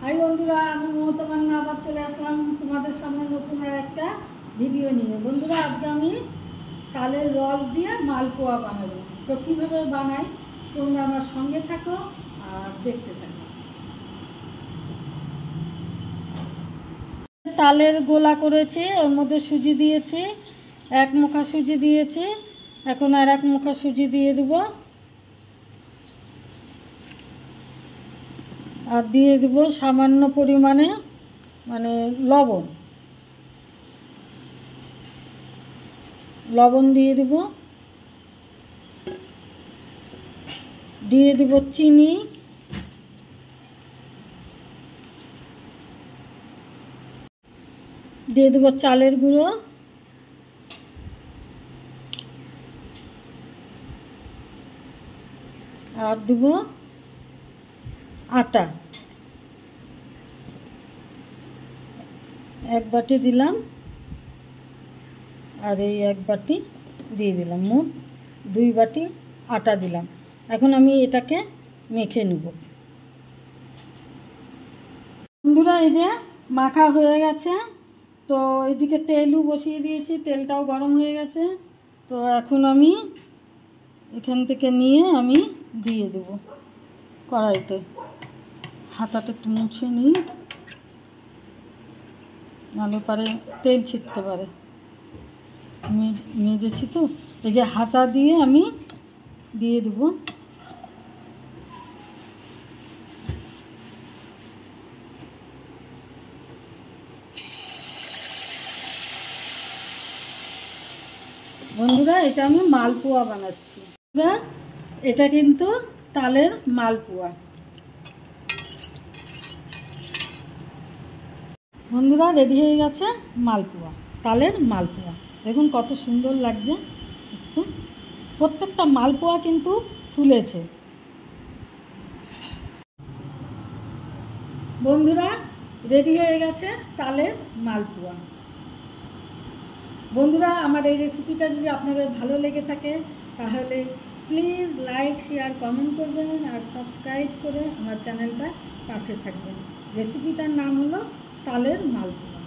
High বন্ধুরা, আমি মমতা বাংলা আবার চলে আসলাম তোমাদের সামনে নতুন আর একটা ভিডিও নিয়ে। বন্ধুরা, আজকে আমি তালের রস দিয়ে মালপোয়া বানাবো। তো কীভাবে বানাই তোমরা আমার সঙ্গে থাকো আর দেখতে থাকো। তালের গোলা করেছি, ওর মধ্যে সুজি দিয়েছি, 1 মুঠা সুজি দিয়েছি। এখন আর 1 মুঠা সুজি দিয়ে দেবো, আর দিয়ে দেবো সামান্য পরিমাণে লবণ দিয়ে দেব, দিয়ে দেব চিনি, দিয়ে দেব চালের গুঁড়ো, আর দেব আটা। 1 বাটি দিলাম, আর এই 1 বাটি দিয়ে দিলাম, মোট 2 বাটি আটা দিলাম। এখন আমি এটাকে মেখে নেব। বন্ধুরা, এই যে মাখা হয়ে গেছে, তো এদিকে তেলও বসিয়ে দিয়েছি, তেলটাও গরম হয়ে গেছে। তো এখন আমি এখান থেকে নিয়ে আমি দিয়ে দেব কড়াইতে। হাতাটা একটু মুছে নিই, নাহলে পারে তেল ছিটতে পারে। মেজেছি তো, এই যে হাতা দিয়ে আমি দিয়ে দেব। বন্ধুরা, এটা আমি মালপোয়া বানাচ্ছি। এটা কিন্তু তালের মালপোয়া। বন্ধুরা, রেডি হয়ে গেছে মালপোয়া, তালের মালপোয়া। দেখুন কত সুন্দর লাগছে দেখতে। প্রত্যেকটা মালপোয়া কিন্তু ফুলেছে। বন্ধুরা, রেডি হয়ে গেছে তালের মালপোয়া। বন্ধুরা, আমার এই রেসিপিটা যদি আপনাদের ভালো লেগে থাকে তাহলে প্লিজ লাইক, শেয়ার, কমেন্ট করবেন, আর সাবস্ক্রাইব করে আমার চ্যানেলটা পাশে থাকবেন। রেসিপিটার নাম হলো তালের মালপোয়া।